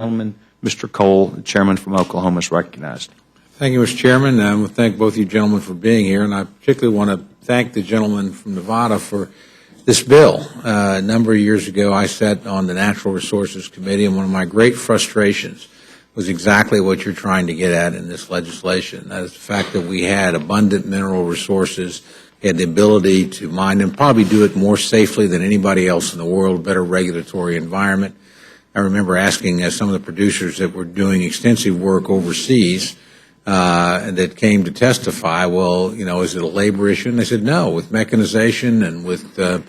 Gentleman, Mr. Cole, the chairman from Oklahoma, is recognized. Thank you, Mr. Chairman. I want to thank both of you gentlemen for being here, and I particularly want to thank the gentleman from Nevada for this bill. A number of years ago, I sat on the Natural Resources Committee, and one of my great frustrations was exactly what you're trying to get at in this legislation. That is the fact that we had abundant mineral resources, had the ability to mine them, probably do it more safely than anybody else in the world, better regulatory environment. I remember asking some of the producers that were doing extensive work overseas that came to testify, well, you know, is it a labor issue? And they said, no, with mechanization and with the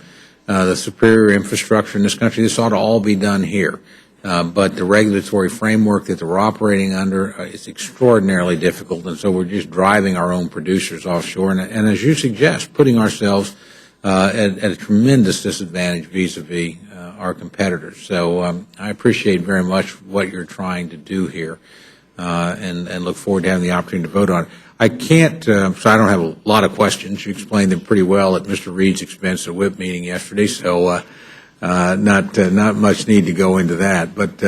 superior infrastructure in this country, this ought to all be done here. But the regulatory framework that they're operating under is extraordinarily difficult, and so we're just driving our own producers offshore, and as you suggest, putting ourselves at a tremendous disadvantage vis-a-vis our competitors. So I appreciate very much what you're trying to do here, and look forward to having the opportunity to vote on it. I can't, so I don't have a lot of questions. You explained them pretty well at Mr. Reed's expense at WHIP meeting yesterday, so not much need to go into that. But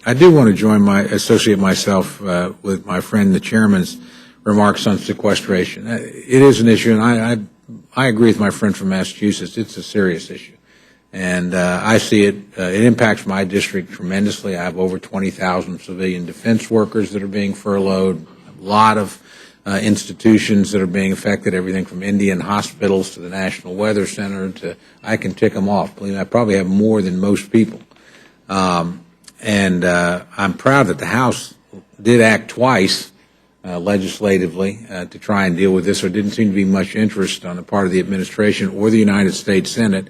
I do want to associate myself with my friend, the chairman's remarks on sequestration. It is an issue, and I agree with my friend from Massachusetts. It's a serious issue. And I see it. It impacts my district tremendously. I have over 20,000 civilian defense workers that are being furloughed, a lot of institutions that are being affected, everything from Indian hospitals to the National Weather Center to, I can tick them off. Believe me, I probably have more than most people. And I'm proud that the House did act twice legislatively to try and deal with this. There didn't seem to be much interest on the part of the administration or the United States Senate.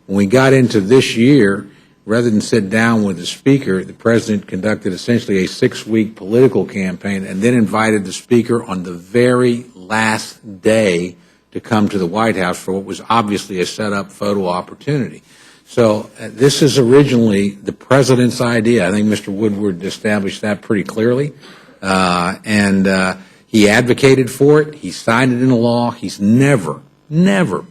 When we got into this year, rather than sit down with the Speaker, the President conducted essentially a 6-week political campaign and then invited the Speaker on the very last day to come to the White House for what was obviously a set-up photo opportunity. So this is originally the President's idea. I think Mr. Woodward established that pretty clearly. He advocated for it. He signed it into law. He's never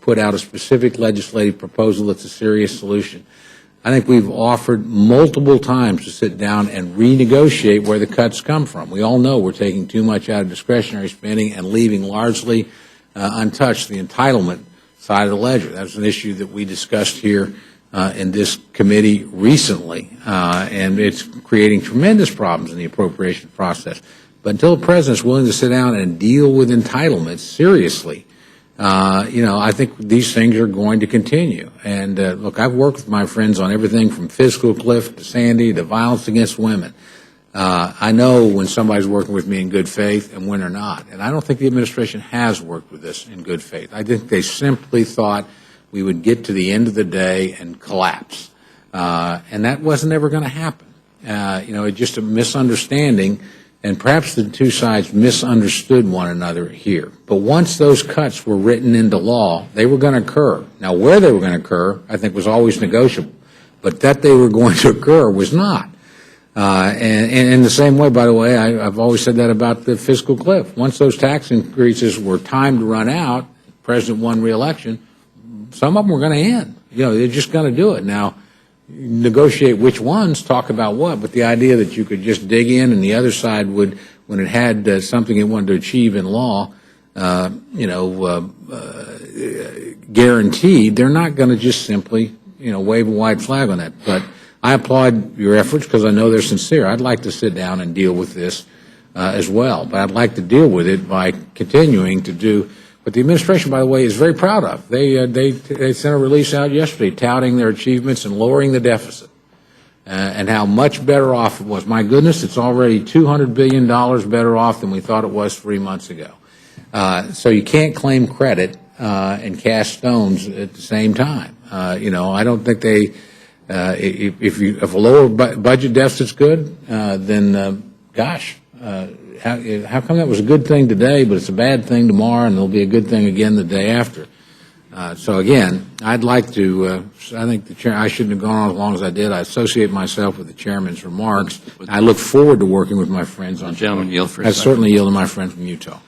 put out a specific legislative proposal that's a serious solution. I think we've offered multiple times to sit down and renegotiate where the cuts come from. We all know we're taking too much out of discretionary spending and leaving largely untouched the entitlement side of the ledger. That was an issue that we discussed here in this committee recently, and it's creating tremendous problems in the appropriation process. But until the President's willing to sit down and deal with entitlements seriously, you know, I think these things are going to continue. And look, I've worked with my friends on everything from fiscal cliff to Sandy to violence against women. I know when somebody's working with me in good faith and when they're not. And I don't think the administration has worked with us in good faith. I think they simply thought we would get to the end of the day and collapse. And that wasn't ever going to happen. You know, it's just a misunderstanding. And perhaps the two sides misunderstood one another here. But once those cuts were written into law, they were going to occur. Now, where they were going to occur, I think, was always negotiable. But that they were going to occur was not. And in the same way, by the way, I've always said that about the fiscal cliff. Once those tax increases were timed to run out, the President won re-election, some of them were going to end. You know, they're just going to do it. Now, negotiate which ones, talk about what, but the idea that you could just dig in and the other side would, when it had something it wanted to achieve in law, you know, guaranteed, they're not going to just simply, you know, wave a white flag on that. But I applaud your efforts because I know they're sincere. I'd like to sit down and deal with this as well, but I'd like to deal with it by continuing to do what the administration, by the way, is very proud of. They sent a release out yesterday touting their achievements in lowering the deficit and how much better off it was. My goodness, it's already $200 billion better off than we thought it was 3 months ago. So you can't claim credit and cast stones at the same time. You know, I don't think they, if a lower budget deficit's good, then gosh, how come that was a good thing today, but it's a bad thing tomorrow, and it'll be a good thing again the day after? So again, I'd like to. I think the chair. I shouldn't have gone on as long as I did. I associate myself with the chairman's remarks. I look forward to working with my friends on. Gentleman, yield for a I second. certainly yield to my friend from Utah.